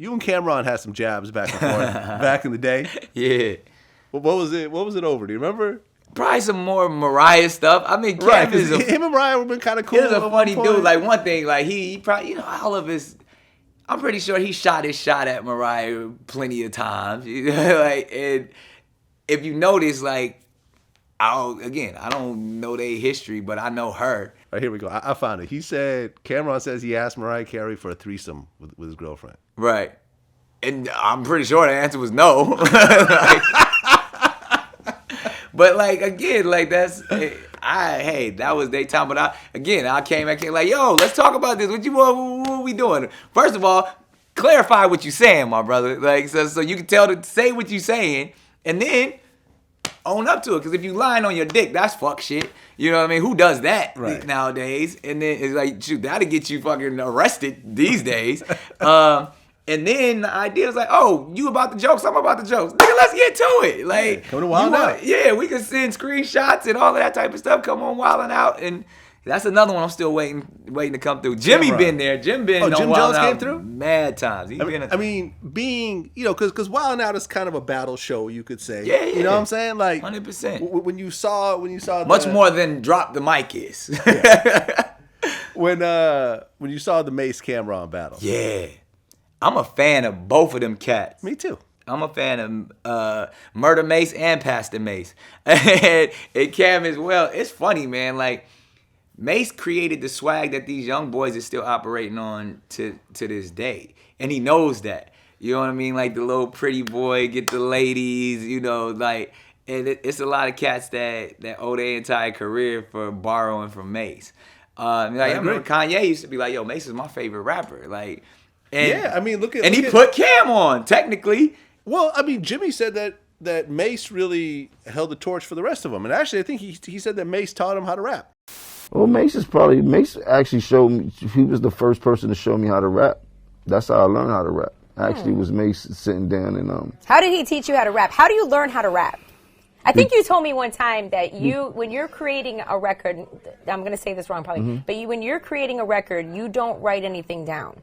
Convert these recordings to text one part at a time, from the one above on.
you and Cameron had some jabs back and forth back in the day. Yeah. What was it? What was it over? Do you remember? Probably some more Mariah stuff. I mean, Right, Cam is him and Mariah would have been kind of cool. He's a at funny one point. dude. Like, one thing, like, he probably, all of his, I'm pretty sure he shot his shot at Mariah plenty of times. Like, and if you notice, like, I don't know their history, but I know her. All right, here we go. I found it. He said, Cameron says he asked Mariah Carey for a threesome with his girlfriend. Right. And I'm pretty sure the answer was no. Like, but, like, again, like, that's, that was their time. But I came like, yo, let's talk about this. What we doing? First of all, clarify what you saying, my brother. Like, so you can say what you saying, and then own up to it. Because if you lying on your dick, that's fuck shit. You know what I mean? Who does that nowadays? And then it's like, shoot, that'll get you fucking arrested these days. And then the idea is like, oh, you about the jokes, I'm about the jokes. Nigga, let's get to it. Like, come to Wild Out. Yeah, we can send screenshots and all of that type of stuff. Come on, Wildin' Out. And that's another one I'm still waiting to come through. Jimmy been there. Jim been on Jim Wildin' Jones Out came through? mad times. Being, because Wild 'N Out is kind of a battle show, you could say. Yeah. You know what I'm saying? Like 100%. When you saw much more than Drop the Mic is. when you saw the Mace Cameron battle. Yeah. I'm a fan of both of them cats. Me too. I'm a fan of Murder Mace and Pastor Mace. and Cam as well. It's funny, man. Like, Mace created the swag that these young boys are still operating on to this day. And he knows that. You know what I mean? Like, the little pretty boy, get the ladies, like, and it's a lot of cats that owe their entire career for borrowing from Mace. I remember Kanye used to be like, yo, Mace is my favorite rapper. Like, look at he put Cam on, technically. Well, Jimmy said that Mace really held the torch for the rest of them. And actually, I think he said that Mace taught him how to rap. Well, Mace actually showed me, he was the first person to show me how to rap. That's how I learned how to rap. Actually, it was Mace sitting down and... How did he teach you how to rap? How do you learn how to rap? I think you told me one time that when you're creating a record, I'm going to say this wrong probably, but when you're creating a record, you don't write anything down.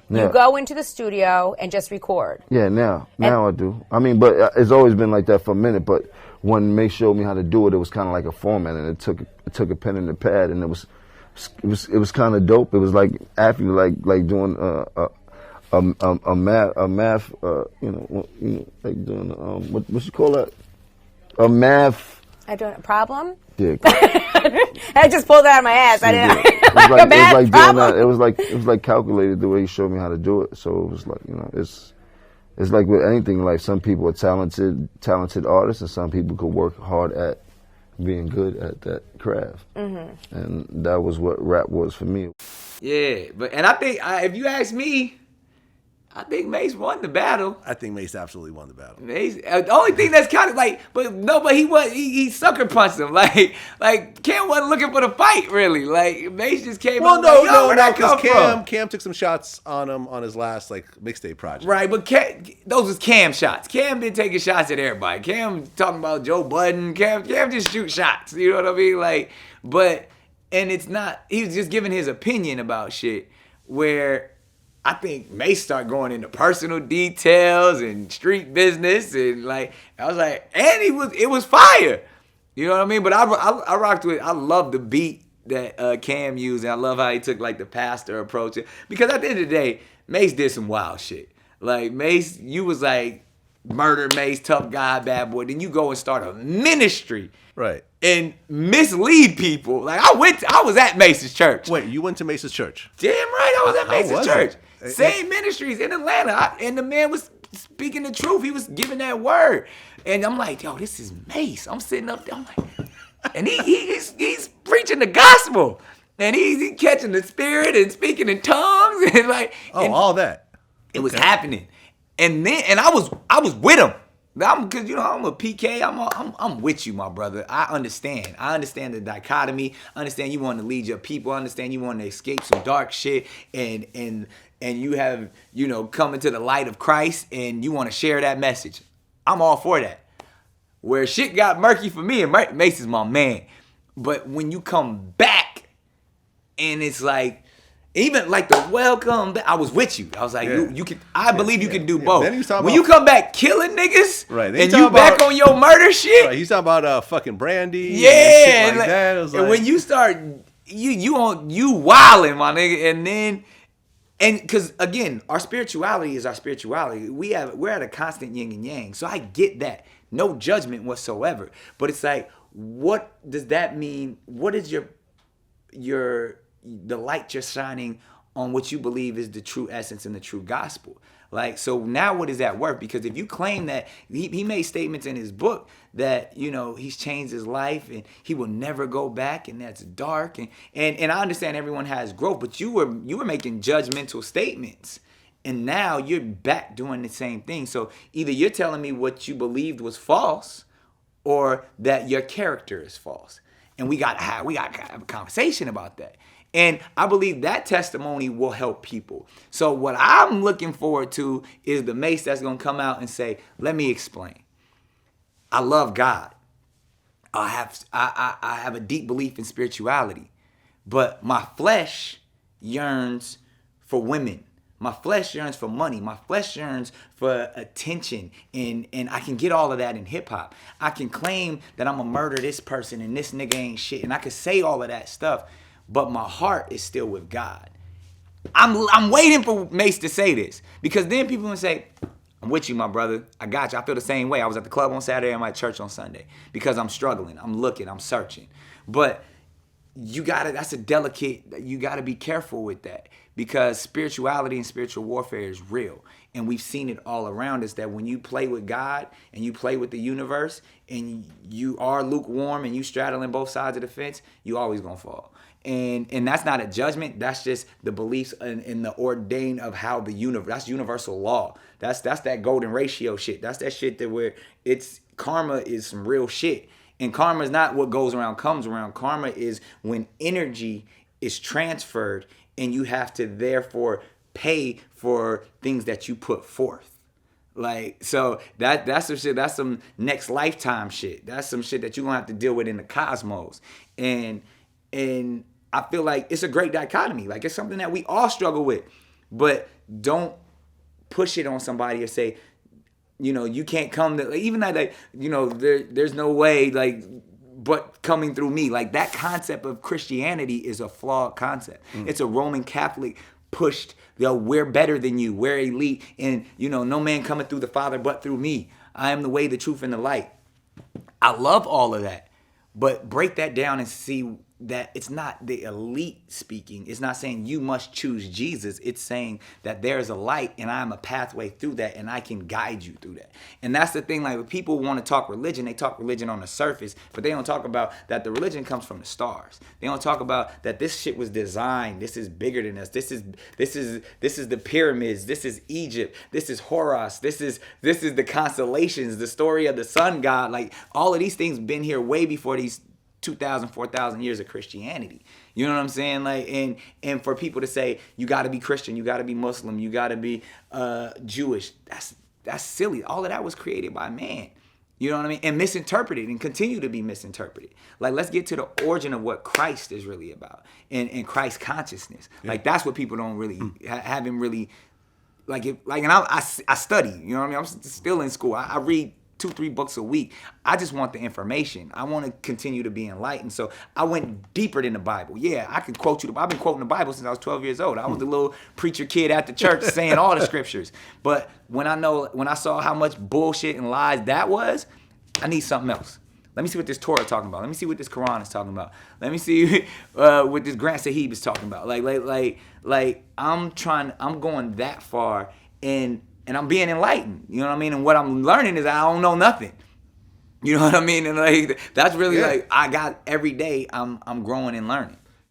Yeah. You go into the studio and just record. Yeah, now I do. But it's always been like that for a minute. But when Mace showed me how to do it, it was kind of like a format, and it took a pen and a pad, and it was kind of dope. It was like after like doing a math, like doing what you call that? A math. I don't problem. Yeah. I just pulled that out of my ass. I didn't. It was like calculated the way he showed me how to do it. So it was like, it's like with anything in life. Some people are talented artists, and some people could work hard at being good at that craft. Mm-hmm. And that was what rap was for me. Yeah, and I think if you ask me, I think Mace won the battle. I think Mace absolutely won the battle. Mace, the only thing that's kind of like, but he sucker punched him. Like Cam wasn't looking for the fight really. Like Mace just came. Where'd that come from? Cam took some shots on him on his last mixtape project. Right, but those was Cam shots. Cam been taking shots at everybody. Cam talking about Joe Budden. Cam just shoot shots. You know what I mean? Like, and it's not. He was just giving his opinion about shit where. I think Mace started going into personal details and street business, and I was like, and it was fire, you know what I mean? But I rocked with. I love the beat that Cam used, and I love how he took the pastor approach, because at the end of the day, Mace did some wild shit. Like Mace, you was like Murder Mace, tough guy, bad boy. Then you go and start a ministry, right? And mislead people. Like I was at Mace's church. Wait, you went to Mace's church? Damn right, I was at Mace's church. Same ministries in Atlanta, and the man was speaking the truth. He was giving that word, and I'm like, yo, this is Mace. I'm sitting up there, I'm like, and he's preaching the gospel, and he's catching the spirit and speaking in tongues, and all that. It was happening, and I was with him. Because I'm a PK. I'm with you, my brother. I understand the dichotomy. I understand you want to lead your people. I understand you want to escape some dark shit, and you have come into the light of Christ, and you want to share that message. I'm all for that. Where shit got murky for me, and Mace is my man. But when you come back, and it's like, Even like the welcome back, I was with you. I was like, Yeah. you can. I believe you can do yeah. both. Then he was talking When about- you come back killing niggas, Right, then he and you talking back about- on your murder shit, Right, he's talking about fucking Brandy. yeah. and shit like that. It was and like, when you start, you wilding, my nigga, and then. And because again, our spirituality is our spirituality. We're at a constant yin and yang. So I get that. No judgment whatsoever. But it's like, what does that mean? What is the light you're shining on what you believe is the true essence and the true gospel? Like, so now what is that worth? Because if you claim that he made statements in his book that, you know, he's changed his life and he will never go back, and that's dark. And I understand everyone has growth, but you were making judgmental statements. And now you're back doing the same thing. So either you're telling me what you believed was false, or that your character is false. And we got to have a conversation about that. And I believe that testimony will help people. So what I'm looking forward to is the Mace that's going to come out and say, let me explain. I love God. I have a deep belief in spirituality. But my flesh yearns for women. My flesh yearns for money. My flesh yearns for attention. And I can get all of that in hip hop. I can claim that I'm going to murder this person and this nigga ain't shit. And I can say all of that stuff. But my heart is still with God. I'm waiting for Mace to say this. Because then people will say, I'm with you, my brother. I got you. I feel the same way. I was at the club on Saturday and I'm at church on Sunday. Because I'm struggling. I'm looking. I'm searching. But that's a delicate, you gotta be careful with that, because spirituality and spiritual warfare is real. And we've seen it all around us, that when you play with God and you play with the universe and you are lukewarm and you straddling both sides of the fence, you always gonna fall. And that's not a judgment. That's just the beliefs in the ordain of how the universe, that's universal law. That's that golden ratio shit. That's that shit that where karma is some real shit. And karma is not what goes around comes around. Karma is when energy is transferred and you have to therefore pay for things that you put forth. Like, so that's some shit, that's some next lifetime shit. That's some shit that you're gonna have to deal with in the cosmos. And I feel like it's a great dichotomy. Like, it's something that we all struggle with. But don't push it on somebody or say, you know, you can't come to, even that, like, you know, there's no way, like, but coming through me. Like, that concept of Christianity is a flawed concept. It's a Roman Catholic pushed, we're better than you, we're elite, and, you know, no man coming through the Father but through me. I am the way, the truth, and the light. I love all of that, but break that down and see that it's not the elite speaking. It's not saying you must choose Jesus. It's saying that there's a light and I'm a pathway through that and I can guide you through that. And that's the thing, like, when people want to talk religion, they talk religion on the surface, but they don't talk about that the religion comes from the stars. They don't talk about that this shit was designed. This is bigger than us. This is the pyramids. This is Egypt. This is Horus. This is the constellations, the story of the sun god. Like, all of these things been here way before these 2,000, 4,000 years of Christianity. You know what I'm saying? Like, and for people to say, you got to be Christian, you got to be Muslim, you got to be Jewish, that's silly. All of that was created by man. You know what I mean? And misinterpreted and continue to be misinterpreted. Like, let's get to the origin of what Christ is really about and Christ consciousness. Yeah. Like, that's what people don't really, haven't really, and I study, you know what I mean? I'm still in school. I read 2-3 books a week. I just want the information. I want to continue to be enlightened. So I went deeper than the Bible. Yeah, I could quote you. I've been quoting the Bible since I was 12 years old. I was the little preacher kid at the church saying all the scriptures. But when I saw how much bullshit and lies that was, I need something else. Let me see what this Torah is talking about. Let me see what this Quran is talking about. Let me see what this Grant Sahib is talking about. Like I'm going that far and I'm being enlightened, you know what I mean? And what I'm learning is I don't know nothing. You know what I mean? And like, that's really like, I got every day I'm growing and learning.